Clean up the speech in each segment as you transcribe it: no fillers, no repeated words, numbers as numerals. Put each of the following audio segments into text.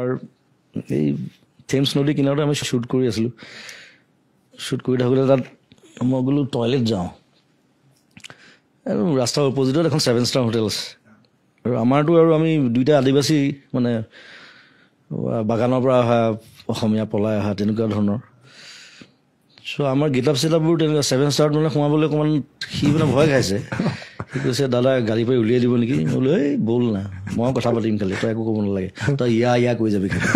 R এই Thames নদী কিনাৰতে আমি শ্বুট কৰি আছিলোঁ শ্বুট কৰি থাকোঁতে তাত মই বোলো টয়লেট যাওঁ আৰু ৰাস্তাৰ অপজিটত এখন 7 ষ্টাৰ হোটেল আছে আৰু আমাৰতো আৰু আমি দুইটা আদিবাসী মানে বাগানৰ পৰা অহা অসমীয়া পলাই অহা তেনেকুৱা ধৰণৰ চ' আমাৰ গেটআপ চেটআপবোৰ তেনেকুৱা 7 ষ্টাৰত মানে সোমাবলৈ অকণমান সি মানে ভয় খাইছে সি কৈছে দাদা গাড়ী পৰা উলিয়াই দিব নেকি মই বোলো এই ব'ল না মই কথা পাতিম খালি তই একো ক'ব নালাগে তই ইয়া কৈ যাবি খালি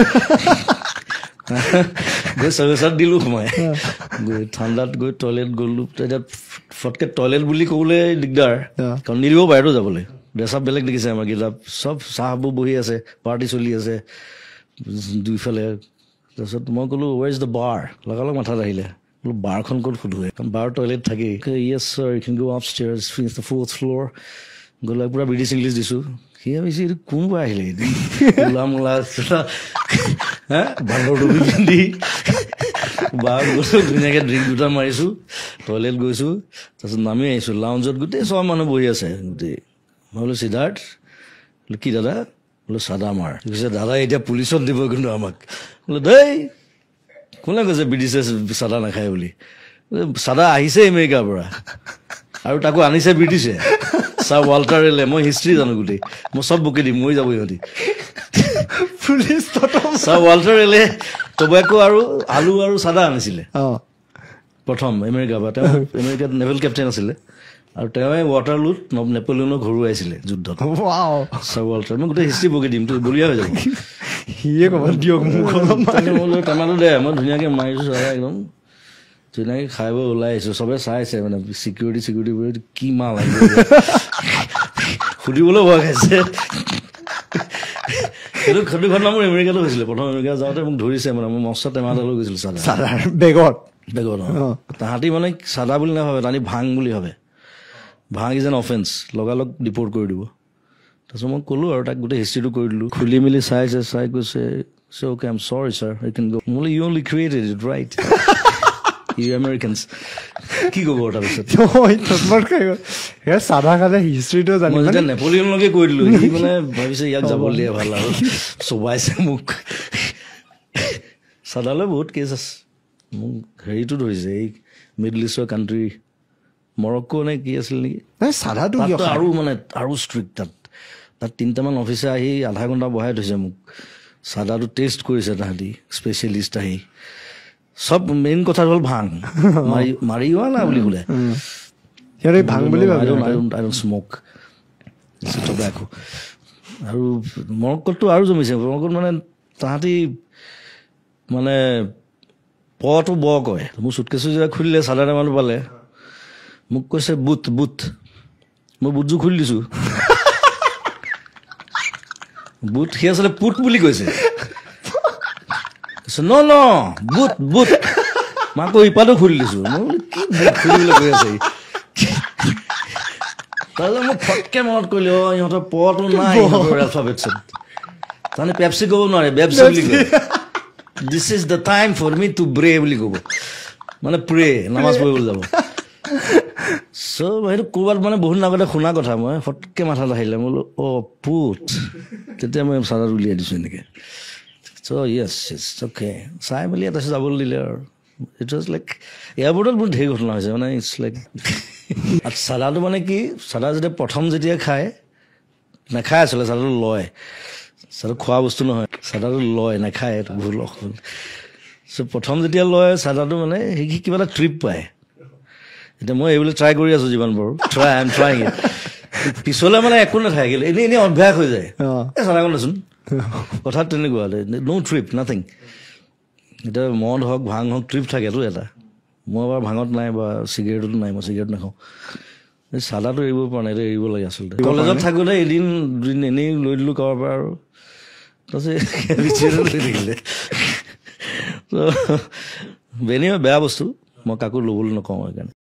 গৈ 7 ষ্টাৰত দিলোঁ সোমাই গৈ ঠাণ্ডাত গৈ টয়লেট গ'লোঁ এতিয়া ফটকৈ টয়লেট বুলি ক'বলৈ দিগদাৰ কাৰণ নিদিব বাহিৰতো যাবলৈ ড্ৰেছ আপ বেলেগ দেখিছে আমাৰ গেটআপ চব চাহবোৰ বহি আছে পাৰ্টি চলি আছে দুইফালে তাৰপিছত মই ক'লোঁ ৱেৰ ইজ দ্য বাৰ লগালগ মাথাত আহিলে বোলো বাৰখন ক'ত সোধোৱে কাৰণ বাৰ টয়লেট থাকেই yes sir you can go up stairs finish the 4th floor গ'লে পূৰা ব্ৰিটিছ ইংলিছ দিছোঁ সি ভাবিছে এইটো কোনোবা আহিলে মূলা মূলা হা বান্দৰ টুপি পিন্ধি বাৰ গৈছোঁ ধুনীয়াকৈ ড্ৰিংক দুটা মাৰিছোঁ টয়লেট গৈছোঁ তাৰপিছত নামি আহিছোঁ লাউঞ্জত গোটেই চব মানুহ বহি আছে গোটেই মই বোলো সিদ্ধাৰ্থ বোলো কি দাদা বোলো চাদা মাৰ কৈছে দাদা এতিয়া পুলিচত দিব কিন্তু আমাক বোলো দেই কোনে কৈছে ব্ৰিটিছে চাদা নাখায় বুলি চাদা আহিছে আমেৰিকাৰ পৰা আৰু তাকো আনিছে ব্ৰিটিছে ছাৰ ৱাল্টাৰ ৰেলে মই হিষ্ট্ৰী জানো গোটেই মই চব বকি দিম মই যাব ইহঁতি পুলিচ ছাৰ ৱাল্টাৰ ৰেলে টবেকো আৰু আলু আৰু চাদা আনিছিলে প্ৰথম আমেৰিকাৰ পৰা তেওঁ আমেৰিকাত নেভেল কেপ্টেইন আছিলে আৰু তেওঁৱে ৱাটাৰলুত নেপলিয়নক হৰুৱাইছিলে যুদ্ধত ছাৰ ৱাল্টাৰ মই গোটেই হিষ্ট্ৰী বকি দিম তই বলিয়া হৈ যাব সিয়ে ক'ব দিয়ক মোক টেমাটো দে মই ধুনীয়াকৈ মাৰিছোঁ চাদা একদম ধুনীয়াকৈ খাই বৈ ওলাই আহিছোঁ চবে চাইছে মানে চিকিউৰিটি কি মাল আহিব সুধিবলৈ ভয় খাইছে সেইটো ঘটনা মোৰ আমেৰিকাতো হৈছিলে প্ৰথম আমেৰিকা যাওঁতে মোক ধৰিছে মানে মই মস্ত টেমা এটা লৈ গৈছিলোঁ চাদা বেগত তাহাঁতি মানে চাদা বুলি নাভাবে তাহাঁতি ভাং বুলি ভাবে ভাং ইজ এন অফেন্স লগালগ ডিপৰ্ট কৰি দিব তাৰপিছত মই ক'লোঁ আৰু তাক গোটেই হিষ্ট্ৰীটো কৰি দিলোঁ খুলি মেলি চাই কৈছে okay I am sorry sir I can go মই you only created it right you Americans কি ক'ব তাৰপিছত চাদা খালে হিষ্ট্ৰীটো জানি মই যেতিয়া নেপলিয়নলৈকে কৈ দিলোঁ সি মানে ভাবিছে ইয়াক যাব দিয়ে ভাল আৰু চবাইছে মোক চাদালৈ বহুত কেছ আছে মোক হেৰিটো ধৰিছে এই মিডল ইষ্টৰ কাণ্ট্ৰি মৰক্কো নে কি আছিল নেকি চাদাটো আৰু মানে আৰু ষ্ট্ৰিক্ট তাত 3টামান অফিচাৰ আহি আধা ঘণ্টা বহাই থৈছে মোক চাদাটো টেষ্ট কৰিছে তাহাঁতি স্পেচিয়েলিষ্ট আহি চব মেইন কথা হ'ল ভাং মাৰি হোৱা না বুলি ক'লে ভাং বুলি স্মক টবেকো আৰু মৰক্কোততো আৰু জমিছে মৰক্কোত মানে তাহাঁতি মানে পটো ব কয় মোৰ চুটকেছো যেতিয়া খুলিলে চাদা টেমাটো পালে মোক কৈছে বুট মই বুটযোৰ খুলি দিছোঁ বুট সি আচলতে পুট বুলি কৈছে ন বুট মই আকৌ ইপাতো খুলি দিছোঁ মই বোলো কি বুট খুলিবলৈ কৈ আছে তাৰপিছত মোক ফটকৈ মনত কৰিলে ইহঁতৰ পটো নাই ইহঁতৰ এলফাবেটছত তাৰমানে পেপচি ক'ব নোৱাৰে বেপচি বুলি কয় this is the time for me to break বুলি ক'ব মানে প্ৰে নামাজ পঢ়িবলৈ যাব চ' সেইটো ক'ৰবাত মানে বহুত আগতে শুনা কথা মই ফটকৈ মাথাত আহিলে মই বোলো পুট তেতিয়া মই চাদাত উলিয়াই দিছোঁ এনেকৈ চ' য়েছ অ'কে চাই মেলি তাৰপিছত যাবলৈ দিলে আৰু ইট ৱাজ লাইক এয়াৰপৰ্টত বহুত ধেৰ ঘটনা হৈছে মানে ইটছ লাইক চাদাটো মানে কি চাদা যেতিয়া খায় নাখায় আচলতে চাদাটো লয় চাদা খোৱা বস্তু নহয় চাদাটো লয় নাখায় এইটো ভুল চ' প্ৰথম যেতিয়া লয় চাদাটো মানে সি কিবা এটা ট্ৰিপ পায় এতিয়া মই এইবিলাক ট্ৰাই কৰি আছোঁ যিমান পাৰোঁ আই এম ট্ৰাইং ইট পিছলৈ মানে একো নাথাকিলে এনেই অভ্যাস হৈ যায় এই চাদাকণ দেচোন কথাত তেনেকুৱা ন' ট্ৰিপ নাথিং এতিয়া মদ হওক ভাং হওক ট্ৰিপ থাকেতো এটা মই বাৰু ভাঙত নাই বা চিগাৰেটতো নাই মই চিগাৰেট নাখাওঁ এই চাদাটো এৰিব পৰা নাই এৰিব লাগে আচলতে কলেজত থাকোঁতে এদিন দুদিন এনেই লৈ দিলোঁ কাৰোবাৰ পৰা আৰু তাৰপিছত লৈ থাকিলে ত' বেয়া বস্তু মই কাকো ল'বলৈ নকওঁ সেইকাৰণে